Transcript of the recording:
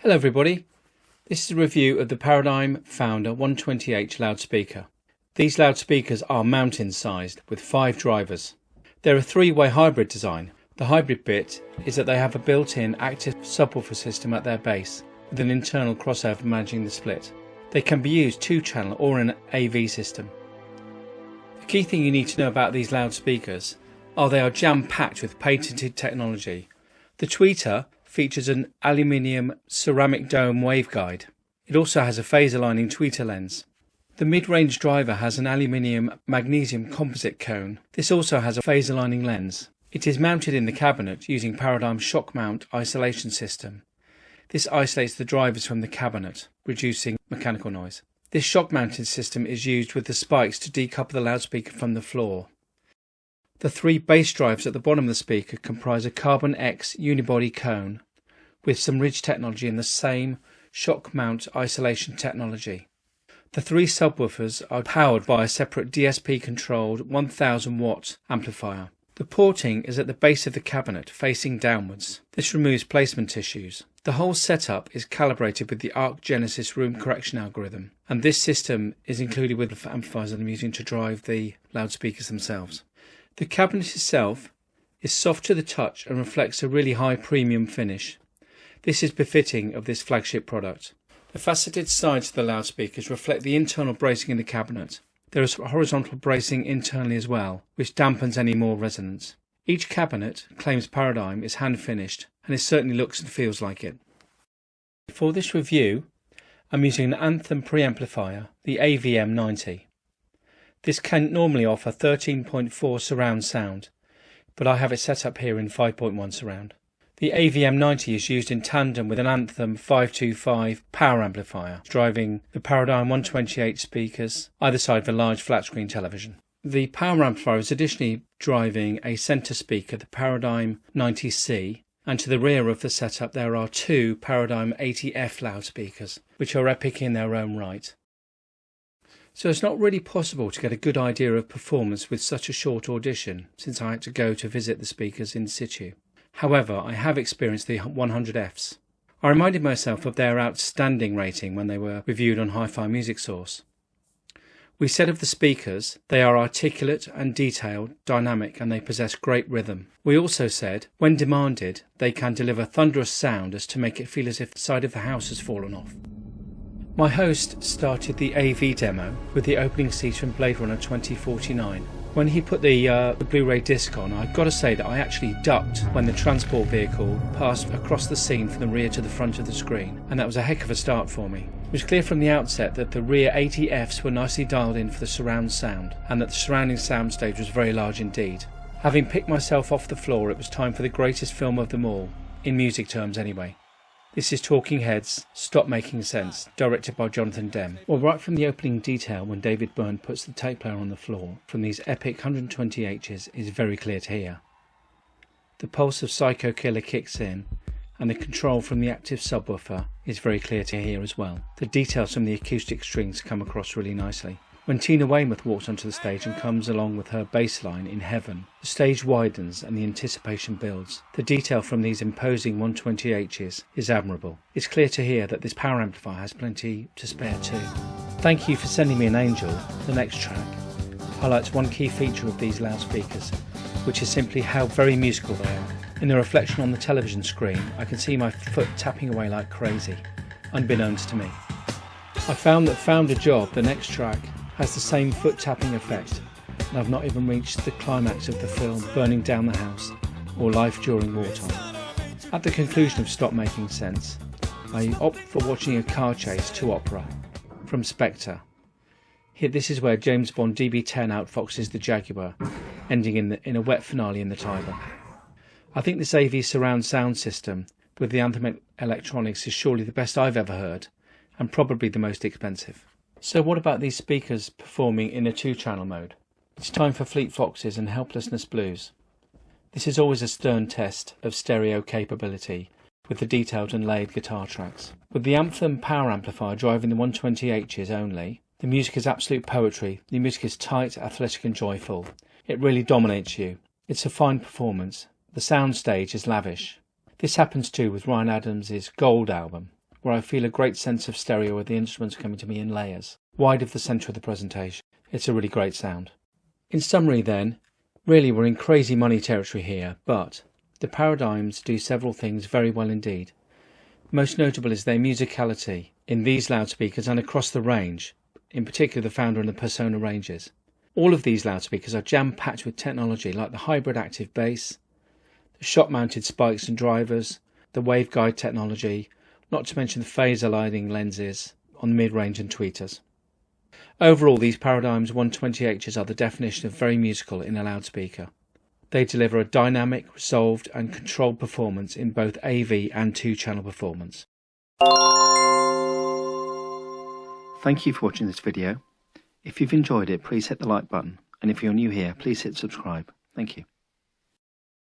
Hello everybody, this is a review of the Paradigm Founder 120H loudspeaker. These loudspeakers are mountain sized with 5 drivers. They're a 3-way hybrid design. The hybrid bit is that they have a built-in active subwoofer system at their base with an internal crossover managing the split. They can be used 2-channel or in an AV system. The key thing you need to know about these loudspeakers are they are jam-packed with patented technology. The tweeter features an aluminium ceramic dome waveguide. It also has a phase aligning tweeter lens. The mid-range driver has an aluminium magnesium composite cone. This also has a phase aligning lens. It is mounted in the cabinet using Paradigm's shock mount isolation system. This isolates the drivers from the cabinet, reducing mechanical noise. This shock mounted system is used with the spikes to decouple the loudspeaker from the floor. The 3 bass drives at the bottom of the speaker comprise a Carbon X unibody cone with some ridge technology and the same shock mount isolation technology. The 3 subwoofers are powered by a separate DSP controlled 1000 watt amplifier. The porting is at the base of the cabinet facing downwards. This removes placement issues. The whole setup is calibrated with the Arc Genesis room correction algorithm, and this system is included with the amplifiers that I'm using to drive the loudspeakers themselves. The cabinet itself is soft to the touch and reflects a really high premium finish. This is befitting of this flagship product. The faceted sides of the loudspeakers reflect the internal bracing in the cabinet. There is horizontal bracing internally as well, which dampens any more resonance. Each cabinet, claims Paradigm, is hand finished, and it certainly looks and feels like it. For this review, I'm using an Anthem preamplifier, the AVM90. This can normally offer 13.4 surround sound, but I have it set up here in 5.1 surround. The AVM90 is used in tandem with an Anthem 525 power amplifier, driving the Paradigm 128 speakers either side of a large flat screen television. The power amplifier is additionally driving a centre speaker, the Paradigm 90C, and to the rear of the setup there are 2 Paradigm 80F loudspeakers, which are epic in their own right. So it's not really possible to get a good idea of performance with such a short audition, since I had to go to visit the speakers in situ. However, I have experienced the 100Fs. I reminded myself of their outstanding rating when they were reviewed on HiFi Music Source. We said of the speakers, they are articulate and detailed, dynamic, and they possess great rhythm. We also said, when demanded, they can deliver thunderous sound as to make it feel as if the side of the house has fallen off. My host started the AV demo with the opening scene from Blade Runner 2049. When he put the Blu-ray disc on, I've got to say that I actually ducked when the transport vehicle passed across the scene from the rear to the front of the screen, and that was a heck of a start for me. It was clear from the outset that the rear 80Fs were nicely dialed in for the surround sound, and that the surrounding soundstage was very large indeed. Having picked myself off the floor, it was time for the greatest film of them all, in music terms anyway. This is Talking Heads, Stop Making Sense, directed by Jonathan Demme. Well, right from the opening detail when David Byrne puts the tape player on the floor from these epic 120Hs is very clear to hear. The pulse of Psycho Killer kicks in, and the control from the active subwoofer is very clear to hear as well. The details from the acoustic strings come across really nicely. When Tina Weymouth walks onto the stage and comes along with her bass line in Heaven, the stage widens and the anticipation builds. The detail from these imposing 120Hs is admirable. It's clear to hear that this power amplifier has plenty to spare too. Thank You for Sending Me an Angel, the next track, highlights one key feature of these loudspeakers, which is simply how very musical they are. In the reflection on the television screen, I can see my foot tapping away like crazy, unbeknownst to me. I found that Found a Job, the next track, has the same foot tapping effect, and I've not even reached the climax of the film Burning Down the House or Life During Wartime. At the conclusion of Stop Making Sense, I opt for watching a car chase to opera from Spectre. Here, this is where James Bond DB-10 outfoxes the Jaguar, ending in a wet finale in the Tiber. I think this AV surround sound system with the Anthem electronics is surely the best I've ever heard, and probably the most expensive. So what about these speakers performing in a 2-channel mode? It's time for Fleet Foxes and Helplessness Blues. This is always a stern test of stereo capability with the detailed and layered guitar tracks. With the Anthem power amplifier driving the 120Hs only, the music is absolute poetry. The music is tight, athletic and joyful. It really dominates you. It's a fine performance. The soundstage is lavish. This happens too with Ryan Adams' Gold album, where I feel a great sense of stereo with the instruments coming to me in layers, wide of the centre of the presentation. It's a really great sound. In summary then, really we're in crazy money territory here, but the Paradigms do several things very well indeed. Most notable is their musicality in these loudspeakers and across the range, in particular the Founder and the Persona ranges. All of these loudspeakers are jam-packed with technology like the hybrid active bass, the shot-mounted spikes and drivers, the waveguide technology, not to mention the phase aligning lenses on the mid-range and tweeters. Overall, these Paradigms 128s are the definition of very musical in a loudspeaker. They deliver a dynamic, resolved and controlled performance in both AV and 2-channel performance. Thank you for watching this video. If you've enjoyed it, please hit the like button, and if you're new here, please hit subscribe. Thank you.